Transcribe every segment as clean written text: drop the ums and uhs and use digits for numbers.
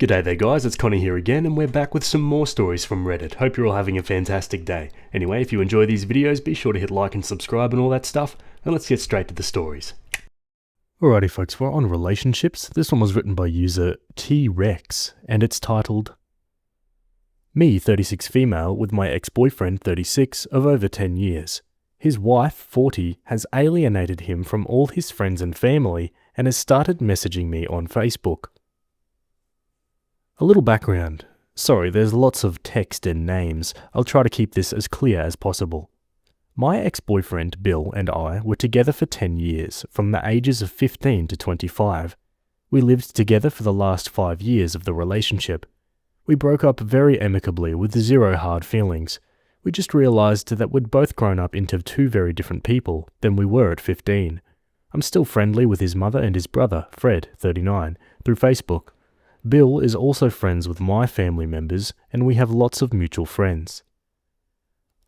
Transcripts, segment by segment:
G'day there guys, it's Connie here again, and we're back with some more stories from Reddit. Hope you're all having a fantastic day. Anyway, if you enjoy these videos, be sure to hit like and subscribe and all that stuff, and let's get straight to the stories. Alrighty folks, we're on relationships. This one was written by user T-Rex, and it's titled, Me, 36 female, with my ex-boyfriend, 36, of over 10 years. His wife, 40, has alienated him from all his friends and family, and has started messaging me on Facebook. A little background. Sorry, there's lots of text and names. I'll try to keep this as clear as possible. My ex-boyfriend Bill and I were together for 10 years, from the ages of 15 to 25. We lived together for the last 5 years of the relationship. We broke up very amicably with zero hard feelings. We just realized that we'd both grown up into two very different people than we were at 15. I'm still friendly with his mother and his brother, Fred, 39, through Facebook. Bill is also friends with my family members, and we have lots of mutual friends.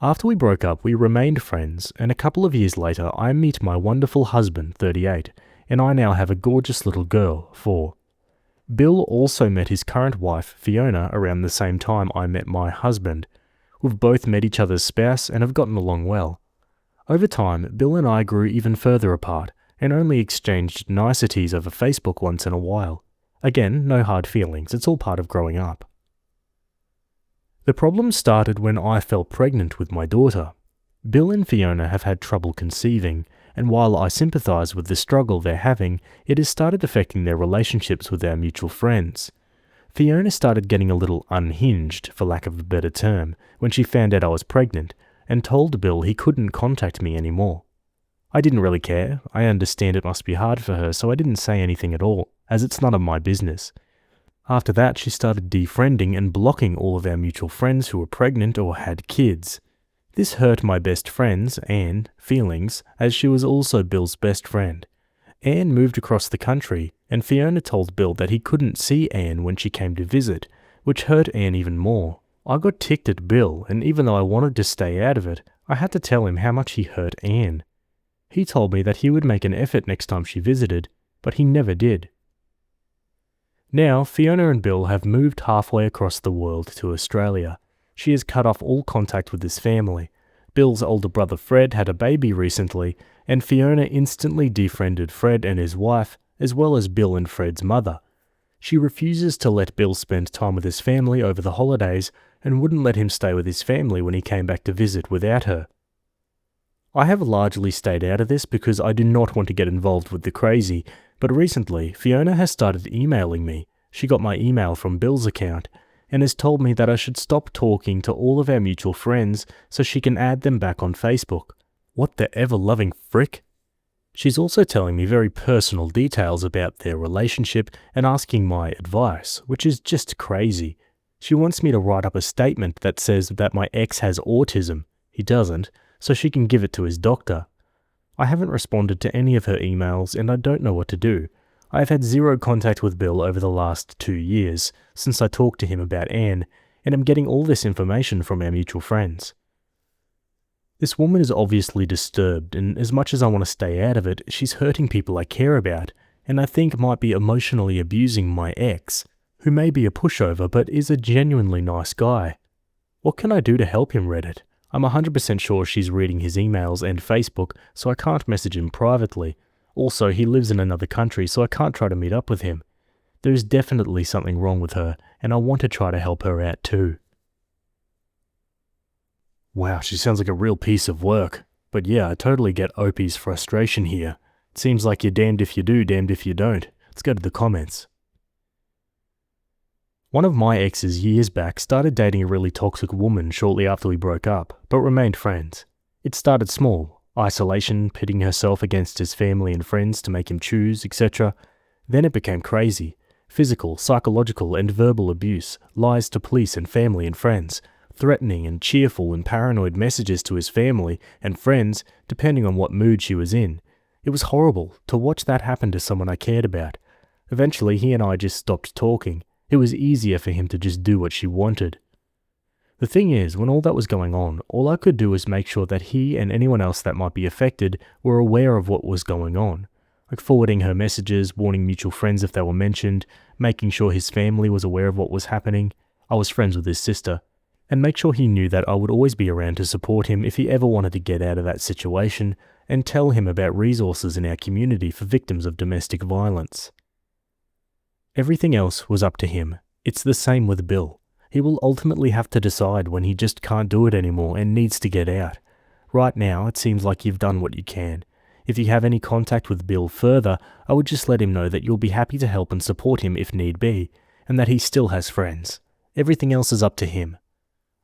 After we broke up, we remained friends, and a couple of years later I meet my wonderful husband, 38, and I now have a gorgeous little girl, 4. Bill also met his current wife, Fiona, around the same time I met my husband. We've both met each other's spouse and have gotten along well. Over time, Bill and I grew even further apart, and only exchanged niceties over Facebook once in a while. Again, no hard feelings, it's all part of growing up. The problem started when I fell pregnant with my daughter. Bill and Fiona have had trouble conceiving, and while I sympathise with the struggle they're having, it has started affecting their relationships with our mutual friends. Fiona started getting a little unhinged, for lack of a better term, when she found out I was pregnant, and told Bill he couldn't contact me anymore. I didn't really care. I understand it must be hard for her, so I didn't say anything at all, as it's none of my business. After that, she started defriending and blocking all of our mutual friends who were pregnant or had kids. This hurt my best friend's, Anne, feelings, as she was also Bill's best friend. Anne moved across the country, and Fiona told Bill that he couldn't see Anne when she came to visit, which hurt Anne even more. I got ticked at Bill, and even though I wanted to stay out of it, I had to tell him how much he hurt Anne. He told me that he would make an effort next time she visited, but he never did. Now, Fiona and Bill have moved halfway across the world to Australia. She has cut off all contact with his family. Bill's older brother Fred had a baby recently, and Fiona instantly defriended Fred and his wife, as well as Bill and Fred's mother. She refuses to let Bill spend time with his family over the holidays, and wouldn't let him stay with his family when he came back to visit without her. I have largely stayed out of this because I do not want to get involved with the crazy, but recently Fiona has started emailing me. She got my email from Bill's account, and has told me that I should stop talking to all of our mutual friends so she can add them back on Facebook. What the ever-loving frick? She's also telling me very personal details about their relationship and asking my advice, which is just crazy. She wants me to write up a statement that says that my ex has autism. He doesn't, so she can give it to his doctor. I haven't responded to any of her emails, and I don't know what to do. I have had zero contact with Bill over the last 2 years, since I talked to him about Anne, and I'm getting all this information from our mutual friends. This woman is obviously disturbed, and as much as I want to stay out of it, she's hurting people I care about, and I think might be emotionally abusing my ex, who may be a pushover but is a genuinely nice guy. What can I do to help him, Reddit? I'm 100% sure she's reading his emails and Facebook, so I can't message him privately. Also, he lives in another country, so I can't try to meet up with him. There is definitely something wrong with her, and I want to try to help her out too. Wow, she sounds like a real piece of work. But yeah, I totally get Opie's frustration here. It seems like you're damned if you do, damned if you don't. Let's go to the comments. One of my exes years back started dating a really toxic woman shortly after we broke up, but remained friends. It started small, isolation, pitting herself against his family and friends to make him choose, etc. Then it became crazy. Physical, psychological and verbal abuse, lies to police and family and friends, threatening and cheerful and paranoid messages to his family and friends, depending on what mood she was in. It was horrible to watch that happen to someone I cared about. Eventually, he and I just stopped talking. It was easier for him to just do what she wanted. The thing is, when all that was going on, all I could do was make sure that he and anyone else that might be affected were aware of what was going on. like forwarding her messages, warning mutual friends if they were mentioned, making sure his family was aware of what was happening. I was friends with his sister, and make sure he knew that I would always be around to support him if he ever wanted to get out of that situation, and tell him about resources in our community for victims of domestic violence. Everything else was up to him. It's the same with Bill. He will ultimately have to decide when he just can't do it anymore and needs to get out. Right now, it seems like you've done what you can. If you have any contact with Bill further, I would just let him know that you'll be happy to help and support him if need be, and that he still has friends. Everything else is up to him.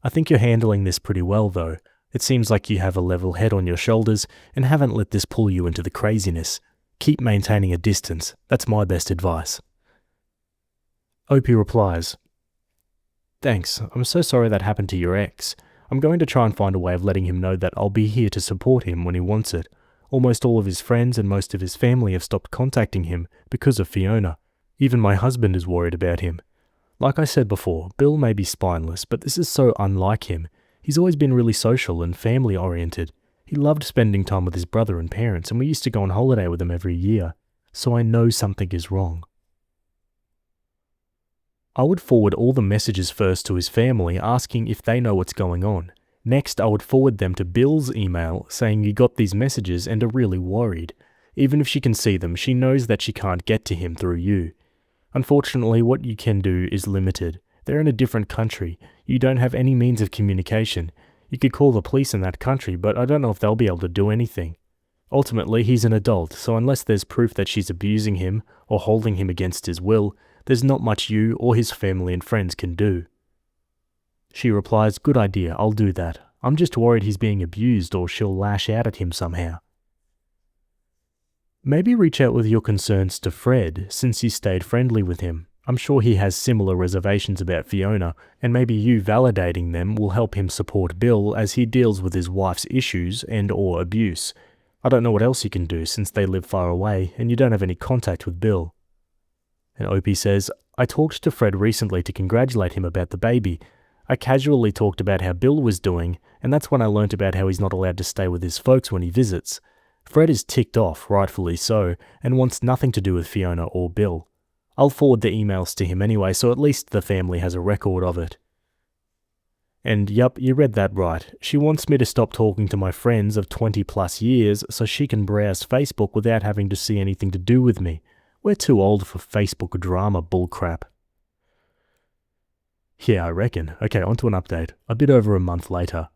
I think you're handling this pretty well though. It seems like you have a level head on your shoulders and haven't let this pull you into the craziness. Keep maintaining a distance. That's my best advice. Opie replies, "Thanks, I'm so sorry that happened to your ex. I'm going to try and find a way of letting him know that I'll be here to support him when he wants it. Almost all of his friends and most of his family have stopped contacting him because of Fiona. Even my husband is worried about him. Like I said before, Bill may be spineless, but this is so unlike him. He's always been really social and family-oriented. He loved spending time with his brother and parents, and we used to go on holiday with him every year. So I know something is wrong." I would forward all the messages first to his family asking if they know what's going on. Next, I would forward them to Bill's email saying you got these messages and are really worried. Even if she can see them, she knows that she can't get to him through you. Unfortunately, what you can do is limited. They're in a different country. You don't have any means of communication. You could call the police in that country, but I don't know if they'll be able to do anything. Ultimately, he's an adult, so unless there's proof that she's abusing him or holding him against his will, there's not much you or his family and friends can do. She replies, "Good idea, I'll do that. I'm just worried he's being abused or she'll lash out at him somehow." Maybe reach out with your concerns to Fred, since you stayed friendly with him. I'm sure he has similar reservations about Fiona, and maybe you validating them will help him support Bill as he deals with his wife's issues and/or abuse. I don't know what else you can do since they live far away and you don't have any contact with Bill. And Opie says, "I talked to Fred recently to congratulate him about the baby. I casually talked about how Bill was doing, and that's when I learnt about how he's not allowed to stay with his folks when he visits. Fred is ticked off, rightfully so, and wants nothing to do with Fiona or Bill. I'll forward the emails to him anyway, so at least the family has a record of it." And yup, you read that right. She wants me to stop talking to my friends of 20 plus years so she can browse Facebook without having to see anything to do with me. We're too old for Facebook drama bullcrap. Yeah, I reckon. Okay, onto an update. A bit over a month later.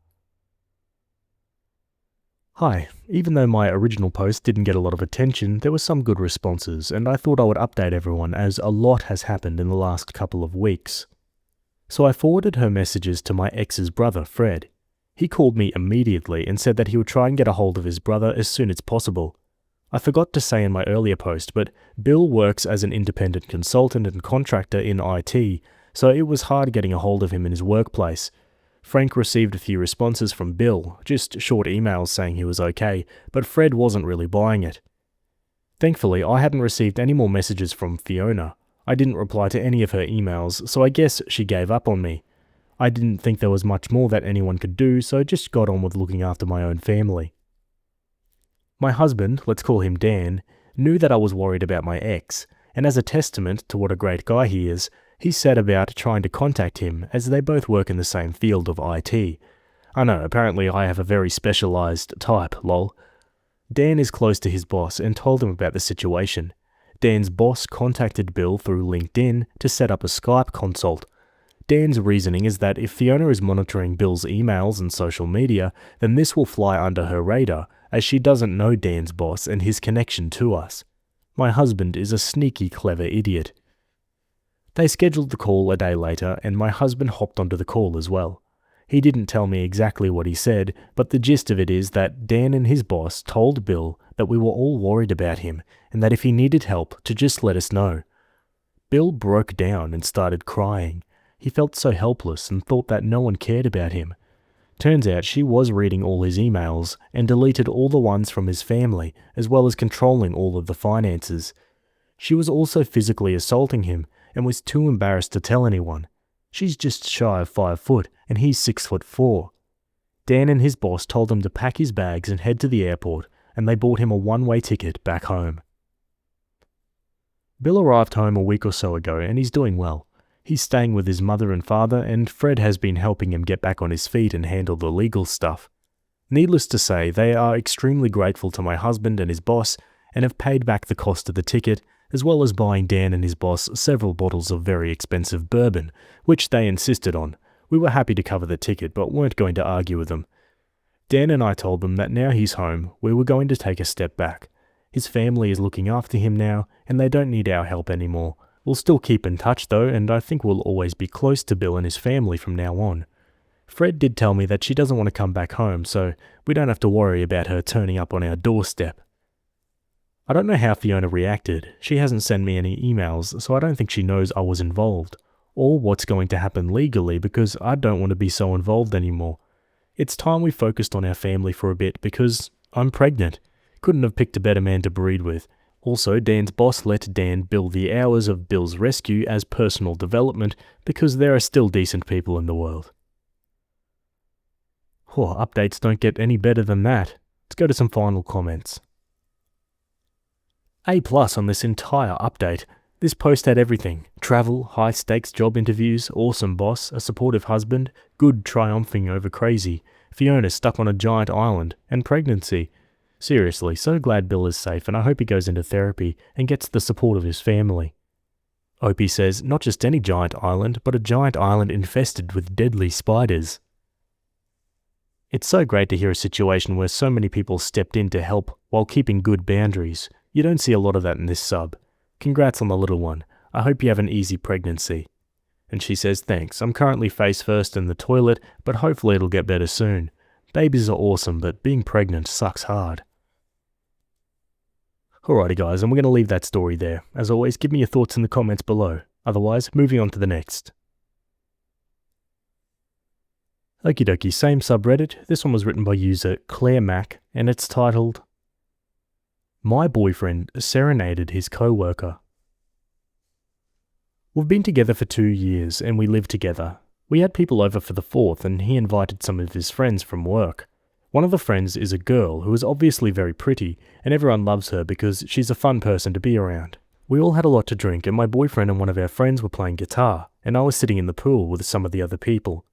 Hi, even though my original post didn't get a lot of attention, there were some good responses, and I thought I would update everyone as a lot has happened in the last couple of weeks. So I forwarded her messages to my ex's brother, Fred. He called me immediately and said that he would try and get a hold of his brother as soon as possible. I forgot to say in my earlier post, but Bill works as an independent consultant and contractor in IT, so it was hard getting a hold of him in his workplace. Frank received a few responses from Bill, just short emails saying he was okay, but Fred wasn't really buying it. Thankfully, I hadn't received any more messages from Fiona. I didn't reply to any of her emails, so I guess she gave up on me. I didn't think there was much more that anyone could do, so I just got on with looking after my own family. My husband, let's call him Dan, knew that I was worried about my ex, and as a testament to what a great guy he is, he set about trying to contact him as they both work in the same field of IT. I know, apparently I have a very specialized type, lol. Dan is close to his boss and told him about the situation. Dan's boss contacted Bill through LinkedIn to set up a Skype consult. Dan's reasoning is that if Fiona is monitoring Bill's emails and social media, then this will fly under her radar, as she doesn't know Dan's boss and his connection to us. My husband is a sneaky clever idiot. They scheduled the call a day later, and my husband hopped onto the call as well. He didn't tell me exactly what he said, but the gist of it is that Dan and his boss told Bill that we were all worried about him, and that if he needed help, to just let us know. Bill broke down and started crying. He felt so helpless and thought that no one cared about him. Turns out she was reading all his emails and deleted all the ones from his family, as well as controlling all of the finances. She was also physically assaulting him and was too embarrassed to tell anyone. She's just shy of 5 foot and he's 6'4". Dan and his boss told him to pack his bags and head to the airport, and they bought him a one-way ticket back home. Bill arrived home a week or so ago and he's doing well. He's staying with his mother and father, and Fred has been helping him get back on his feet and handle the legal stuff. Needless to say, they are extremely grateful to my husband and his boss and have paid back the cost of the ticket, as well as buying Dan and his boss several bottles of very expensive bourbon, which they insisted on. We were happy to cover the ticket, but weren't going to argue with them. Dan and I told them that now he's home, we were going to take a step back. His family is looking after him now, and they don't need our help anymore. We'll still keep in touch though, and I think we'll always be close to Bill and his family from now on. Fred did tell me that she doesn't want to come back home, so we don't have to worry about her turning up on our doorstep. I don't know how Fiona reacted. She hasn't sent me any emails, so I don't think she knows I was involved, or what's going to happen legally, because I don't want to be so involved anymore. It's time we focused on our family for a bit, because I'm pregnant. Couldn't have picked a better man to breed with. Also, Dan's boss let Dan bill the hours of Bill's rescue as personal development because there are still decent people in the world. Updates don't get any better than that. Let's go to some final comments. A+ on this entire update. This post had everything. Travel, high-stakes job interviews, awesome boss, a supportive husband, good triumphing over crazy, Fiona stuck on a giant island, and pregnancy. Seriously, so glad Bill is safe, and I hope he goes into therapy and gets the support of his family. Opie says, not just any giant island, but a giant island infested with deadly spiders. It's so great to hear a situation where so many people stepped in to help while keeping good boundaries. You don't see a lot of that in this sub. Congrats on the little one. I hope you have an easy pregnancy. And she says, thanks, I'm currently face first in the toilet, but hopefully it'll get better soon. Babies are awesome, but being pregnant sucks hard. Alrighty guys, and we're going to leave that story there. As always, give me your thoughts in the comments below. Otherwise, moving on to the next. Okie dokie, same subreddit. This one was written by user Claire Mack, and it's titled, My Boyfriend Serenaded His Co-Worker. We've been together for 2 years, and we live together. We had people over for the 4th, and he invited some of his friends from work. One of the friends is a girl who is obviously very pretty, and everyone loves her because she's a fun person to be around. We all had a lot to drink, and my boyfriend and one of our friends were playing guitar, and I was sitting in the pool with some of the other people.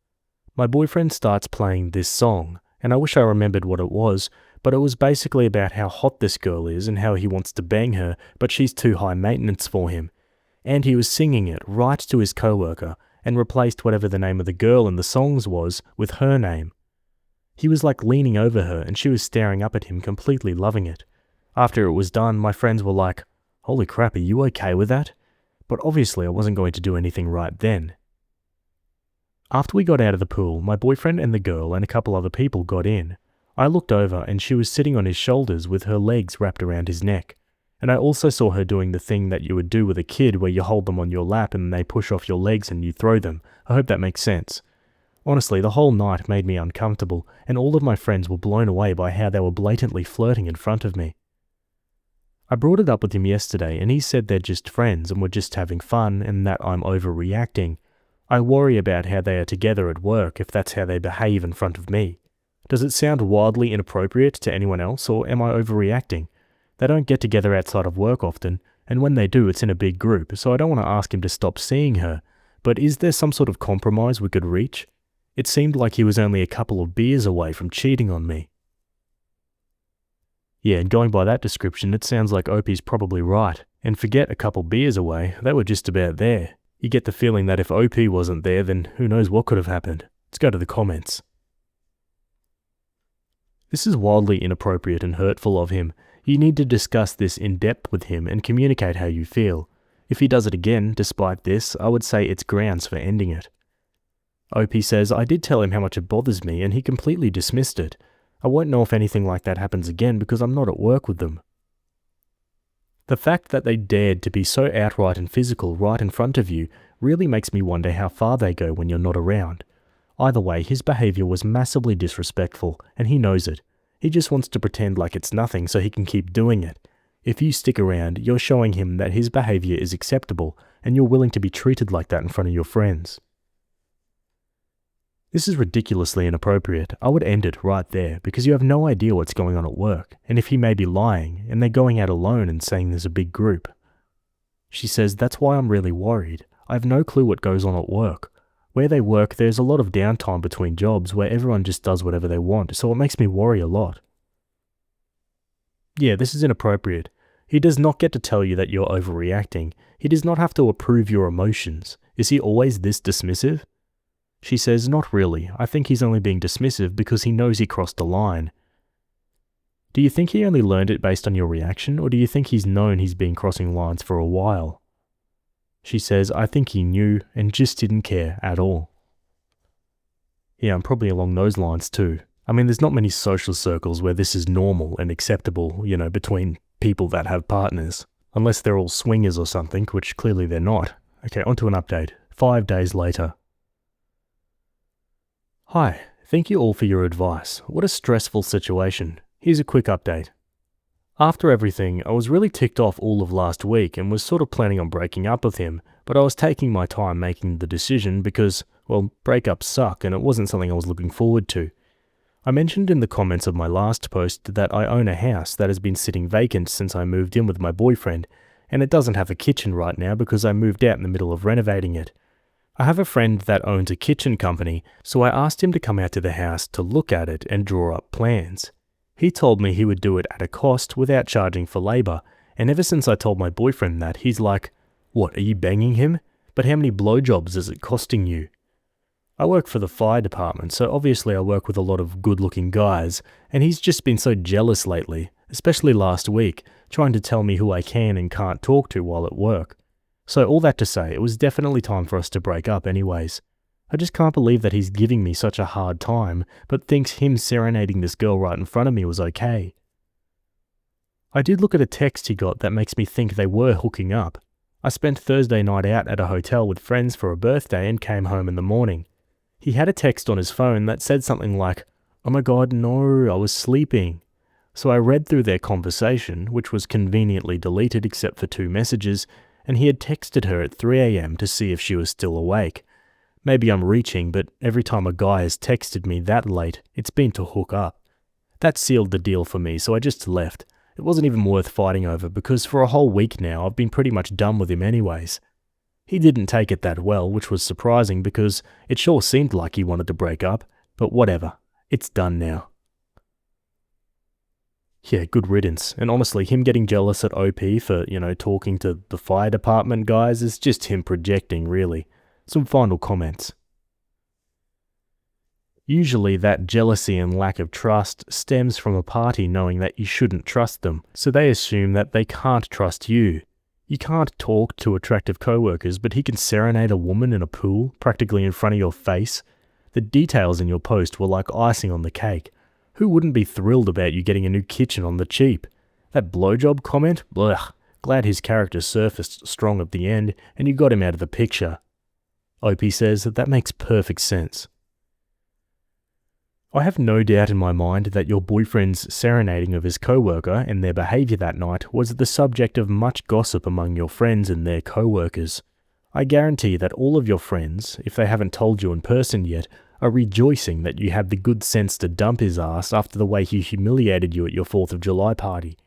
My boyfriend starts playing this song, and I wish I remembered what it was, but it was basically about how hot this girl is and how he wants to bang her, but she's too high maintenance for him. And he was singing it right to his coworker, and replaced whatever the name of the girl in the songs was with her name. He was like leaning over her, and she was staring up at him, completely loving it. After it was done, my friends were like, holy crap, are you okay with that? But obviously I wasn't going to do anything right then. After we got out of the pool, my boyfriend and the girl and a couple other people got in. I looked over and she was sitting on his shoulders with her legs wrapped around his neck. And I also saw her doing the thing that you would do with a kid where you hold them on your lap and they push off your legs and you throw them. I hope that makes sense. Honestly, the whole night made me uncomfortable, and all of my friends were blown away by how they were blatantly flirting in front of me. I brought it up with him yesterday, and he said they're just friends and were just having fun and that I'm overreacting. I worry about how they are together at work if that's how they behave in front of me. Does it sound wildly inappropriate to anyone else, or am I overreacting? They don't get together outside of work often, and when they do, it's in a big group, so I don't want to ask him to stop seeing her. But is there some sort of compromise we could reach? It seemed like he was only a couple of beers away from cheating on me. Yeah, and going by that description, it sounds like Opie's probably right. And forget a couple beers away, they were just about there. You get the feeling that if OP wasn't there, then who knows what could have happened. Let's go to the comments. This is wildly inappropriate and hurtful of him. You need to discuss this in depth with him and communicate how you feel. If he does it again, despite this, I would say it's grounds for ending it. OP says, I did tell him how much it bothers me and he completely dismissed it. I won't know if anything like that happens again because I'm not at work with them. The fact that they dared to be so outright and physical right in front of you really makes me wonder how far they go when you're not around. Either way, his behaviour was massively disrespectful and he knows it. He just wants to pretend like it's nothing so he can keep doing it. If you stick around, you're showing him that his behaviour is acceptable and you're willing to be treated like that in front of your friends. This is ridiculously inappropriate. I would end it right there because you have no idea what's going on at work, and if he may be lying and they're going out alone and saying there's a big group. She says, "That's why I'm really worried. I have no clue what goes on at work. Where they work, there's a lot of downtime between jobs where everyone just does whatever they want, so it makes me worry a lot." Yeah, this is inappropriate. He does not get to tell you that you're overreacting. He does not have to approve your emotions. Is he always this dismissive? She says, "Not really. I think he's only being dismissive because he knows he crossed the line." Do you think he only learned it based on your reaction, or do you think he's known he's been crossing lines for a while? She says, "I think he knew and just didn't care at all." Yeah, I'm probably along those lines too. I mean, there's not many social circles where this is normal and acceptable, between people that have partners. Unless they're all swingers or something, which clearly they're not. Okay, onto an update. 5 days later. Hi, thank you all for your advice. What a stressful situation. Here's a quick update. After everything, I was really ticked off all of last week and was sort of planning on breaking up with him, but I was taking my time making the decision because, well, breakups suck and it wasn't something I was looking forward to. I mentioned in the comments of my last post that I own a house that has been sitting vacant since I moved in with my boyfriend, and it doesn't have a kitchen right now because I moved out in the middle of renovating it. I have a friend that owns a kitchen company, so I asked him to come out to the house to look at it and draw up plans. He told me he would do it at a cost without charging for labour, and ever since I told my boyfriend that, he's like, "What, are you banging him? But how many blowjobs is it costing you?" I work for the fire department, so obviously I work with a lot of good-looking guys, and he's just been so jealous lately, especially last week, trying to tell me who I can and can't talk to while at work. So all that to say, it was definitely time for us to break up anyways. I just can't believe that he's giving me such a hard time, but thinks him serenading this girl right in front of me was okay. I did look at a text he got that makes me think they were hooking up. I spent Thursday night out at a hotel with friends for a birthday and came home in the morning. He had a text on his phone that said something like, "Oh my god, no, I was sleeping." So I read through their conversation, which was conveniently deleted except for 2 messages, and he had texted her at 3 a.m. to see if she was still awake. Maybe I'm reaching, but every time a guy has texted me that late, it's been to hook up. That sealed the deal for me, so I just left. It wasn't even worth fighting over because for a whole week now I've been pretty much done with him anyways. He didn't take it that well, which was surprising because it sure seemed like he wanted to break up, but whatever, it's done now. Yeah, good riddance. And honestly, him getting jealous at OP for, talking to the fire department guys is just him projecting, really. Some final comments. Usually that jealousy and lack of trust stems from a party knowing that you shouldn't trust them, so they assume that they can't trust you. You can't talk to attractive coworkers, but he can serenade a woman in a pool, practically in front of your face. The details in your post were like icing on the cake. Who wouldn't be thrilled about you getting a new kitchen on the cheap? That blowjob comment? Blech. Glad his character surfaced strong at the end, and you got him out of the picture. OP says that makes perfect sense. I have no doubt in my mind that your boyfriend's serenading of his coworker and their behaviour that night was the subject of much gossip among your friends and their coworkers. I guarantee that all of your friends, if they haven't told you in person yet, are rejoicing that you had the good sense to dump his ass after the way he humiliated you at your 4th of July party.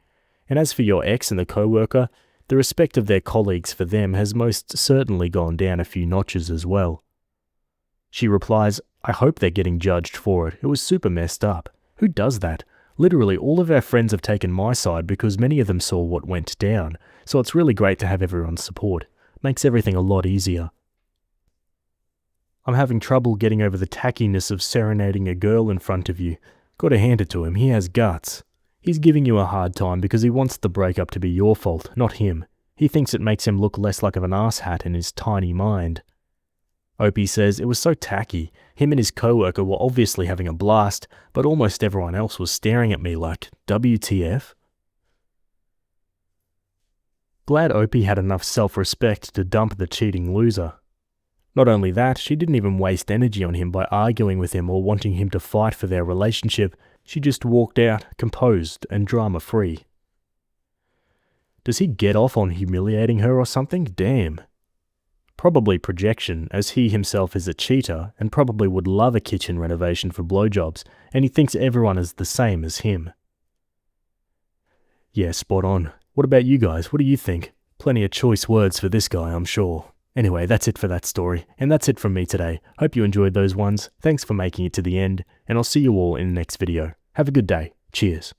And as for your ex and the coworker, the respect of their colleagues for them has most certainly gone down a few notches as well. She replies, "I hope they're getting judged for it. It was super messed up. Who does that? Literally all of our friends have taken my side because many of them saw what went down, so it's really great to have everyone's support. Makes everything a lot easier. I'm having trouble getting over the tackiness of serenading a girl in front of you. Gotta hand it to him, he has guts. He's giving you a hard time because he wants the breakup to be your fault, not him. He thinks it makes him look less like of an asshat in his tiny mind." Opie says it was so tacky. Him and his coworker were obviously having a blast, but almost everyone else was staring at me like, WTF? Glad Opie had enough self-respect to dump the cheating loser. Not only that, she didn't even waste energy on him by arguing with him or wanting him to fight for their relationship. She just walked out, composed and drama-free. Does he get off on humiliating her or something? Damn. Probably projection, as he himself is a cheater and probably would love a kitchen renovation for blowjobs, and he thinks everyone is the same as him. Yeah, spot on. What about you guys? What do you think? Please Plenty of choice words for this guy, I'm sure. Anyway, that's it for that story, and that's it from me today. Hope you enjoyed those ones. Thanks for making it to the end, and I'll see you all in the next video. Have a good day. Cheers.